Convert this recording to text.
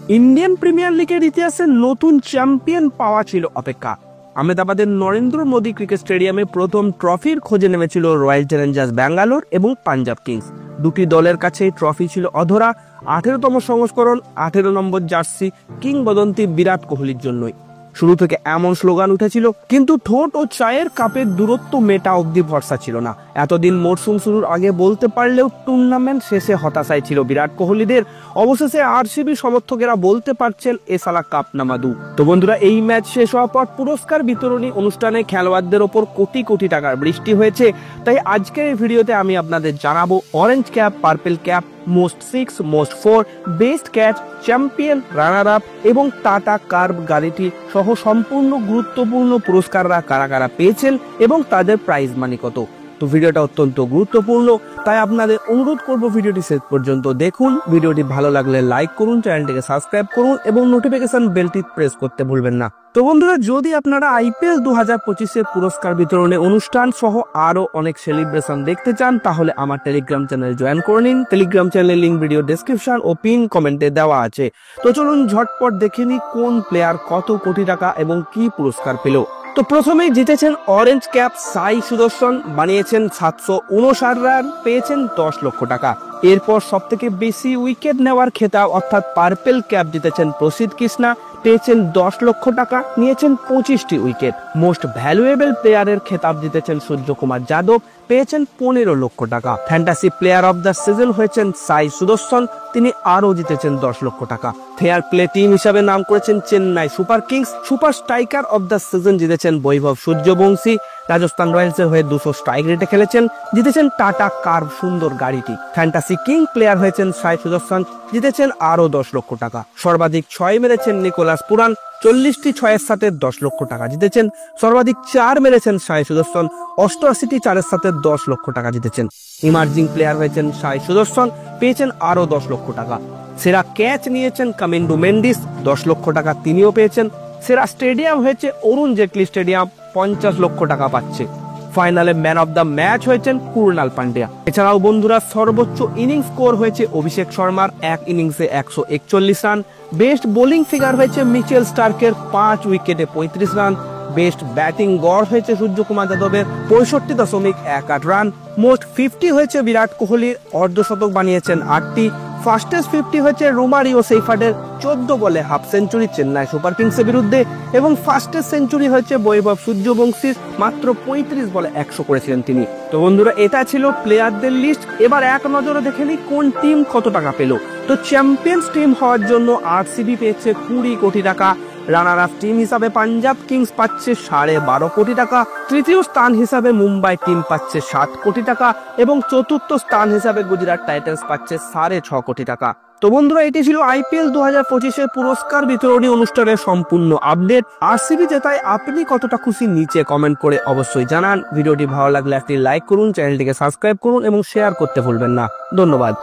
Indian premier লিগের ইতিহাসে নতুন চ্যাম্পিয়ন পাওয়া ছিল অপেক্ষা। আহমেদাবাদের নরেন্দ্র মোদী ক্রিকেট স্টেডিয়ামে প্রথম ট্রফির খোঁজে নেমেছিল রয়্যাল চ্যালেঞ্জার্স ব্যাঙ্গালোর এবং পাঞ্জাব কিংস। দুটি দলের কাছে ট্রফি ছিল অধরা। 18তম সংস্করণ, 18 নম্বর জার্সি, কিংবদন্তি বিরাট কোহলির জন্যই। শুরু থেকে এমন স্লোগান উঠেছিল, কিন্তু ঠোঁট ও চায়ের কাপের দূরত্ব মেটা অব্দি ভরসা ছিল না। এতদিন মরশুম শুরুর আগে বলতে পারলেও টুর্নামেন্ট শেষে হতাশায় ছিল বিরাট কোহলিদের। অবশেষে আরসিবি সমর্থকেরা বলতে পারছেন এ সালা কাপ নামাদু। তো বন্ধুরা, এই ম্যাচ শেষ হওয়ার পর পুরস্কার বিতরণী অনুষ্ঠানে খেলোয়াড়দের ওপর কোটি কোটি টাকার বৃষ্টি হয়েছে। তাই আজকের এই ভিডিওতে আমি আপনাদের জানাবো orange cap, purple cap, most 6, most 4, best catch, champion, runner up এবং টাটা কার্ভ গাড়িটি সহ সম্পূর্ণ গুরুত্বপূর্ণ পুরস্কাররা কারা কারা পেয়েছেন এবং তাদের প্রাইজ মানি কত। তো ভিডিওটা অত্যন্ত গুরুত্বপূর্ণ, তাই আপনাদের অনুরোধ করব ভিডিওটি শেষ পর্যন্ত দেখুন। ভিডিওটি ভালো লাগলে লাইক করুন, চ্যানেলটিকে সাবস্ক্রাইব করুন এবং নোটিফিকেশন বেলটি প্রেস করতে ভুলবেন না। তো বন্ধুরা, যদি আপনারা আইপিএল 2025-এর পুরস্কার বিতরণী অনুষ্ঠান সহ আরো অনেক সেলিব্রেশন দেখতে চান, তাহলে আমার টেলিগ্রাম চ্যানেল জয়েন করে নিন। টেলিগ্রাম চ্যানেলের লিঙ্ক ভিডিও ডেসক্রিপশন ও পিন কমেন্টে দেওয়া আছে। তো চলুন ঝটপট দেখে নিই কোন প্লেয়ার কত কোটি টাকা এবং কি পুরস্কার পেল। তো প্রথমেই জিতেছেন অরেঞ্জ ক্যাপ সাই সুদর্শন, বানিয়েছেন 759 রান, পেয়েছেন 10 লক্ষ টাকা। এরপর সব থেকে বেশি উইকেট নেওয়ার খেতাব অর্থাৎ পার্পেল ক্যাপ জিতেছেন প্রসিদ্ধ কৃষ্ণা, পেয়েছেন 10 লক্ষ টাকা, নিয়েছেন 25টি উইকেট। মোস্ট ভ্যালুয়েবল প্লেয়ারের খেতাব জিতেছেন সূর্যকুমার যাদব, পেয়েছেন 15 লক্ষ টাকা। Fantasy player of the season হয়েছেন সাই সুদর্শন, তিনি আরও জিতেছেন 10 লক্ষ টাকা। ফেয়ার প্লে টিম হিসাবে নাম করেছেন Chennai Super Kings. Super striker of the season জিতেছেন বৈভব সূর্যবংশী, রাজস্থান রয়্যালসের হয়ে 200 স্ট্রাইক রেটে খেলেছেন, জিতেছেন টাটা কার্ভ সুন্দর গাড়িটি। ফ্যান্টাসি কিং প্লেয়ার হয়েছেন সাই সুদর্শন, জিতেছেন আরও 10 লক্ষ টাকা। সর্বাধিক 6 মেরেছেন নিকোলাস পুরান, 40টি 6-এর সাথে 10 লক্ষ টাকা জিতেছেন। সর্বাধিক 4 মেরেছেন সাই সুদর্শন, 88টি 4-এর সাথে 10 লক্ষ টাকা জিতেছেন। ইমার্জিং প্লেয়ার হয়েছেন সাই সুদর্শন, পেয়েছেন আরও 10 লক্ষ টাকা। সেরা ক্যাচ নিয়েছেন কামিন্ডু মেন্ডিস, 10 লক্ষ টাকা তিনিও পেয়েছেন। সেরা স্টেডিয়াম হয়েছে অরুণ জেটলি স্টেডিয়াম, 50 লক্ষ টাকা পাচ্ছে। ফাইনালে ম্যান অফ দ্য ম্যাচ হয়েছেন কুরনাল পান্ডিয়া। এছাড়াও বন্ধুরা, সর্বোচ্চ ইনিংস স্কোর হয়েছে অভিষেক শর্মার, 1 ইনিংসে 141 রান। বেস্ট বোলিং ফিগার হয়েছে মিচেল স্টার্কের, 5 উইকেটে 35 রান। বেস্ট ব্যাটিং গড় হয়েছে সূর্যকুমার যাদবের, 65.18 রান। মোস্ট 50 হয়েছে বিরাট কোহলির, অর্ধশতক বানিয়েছেন 8টি। ফাস্টেস্ট 50 হয়েছে রোমারিও সেইফার্ডের, 14 বলে হাফ সেঞ্চুরি চেন্নাই সুপার কিংসের বিরুদ্ধে। এবং ফাস্টেস্ট সেঞ্চুরি হয়েছে বৈভব সূর্যবংশীর, মাত্র 35 বলে 100 করেছিলেন তিনি। তো বন্ধুরা, এটা ছিল প্লেয়ারদের লিস্ট। এবার এক নজরে দেখে নিই কোন টিম কত টাকা পেল। তো চ্যাম্পিয়ন্স টিম হওয়ার জন্য আরসিবি পেয়েছে 20 কোটি টাকা। রানার আপ টিম হিসাবে পাঞ্জাব কিংস পাচ্ছে 12.5 কোটি টাকা। তৃতীয় স্থান হিসাবে মুম্বাই টিম পাচ্ছে 7 কোটি টাকা এবং চতুর্থ স্থান হিসাবে গুজরাট টাইটান্স পাচ্ছে 6.5 কোটি টাকা। তো বন্ধুরা, এটি ছিল আইপিএল 2025-এর পুরস্কার বিতরণী অনুষ্ঠানের সম্পূর্ণ আপডেট। আরসিবি জেতায় আপনি কতটা খুশি নিচে কমেন্ট করে অবশ্যই জানান। ভিডিওটি ভালো লাগলে একটি লাইক করুন, চ্যানেলটিকে সাবস্ক্রাইব করুন এবং শেয়ার করতে ভুলবেন না। ধন্যবাদ।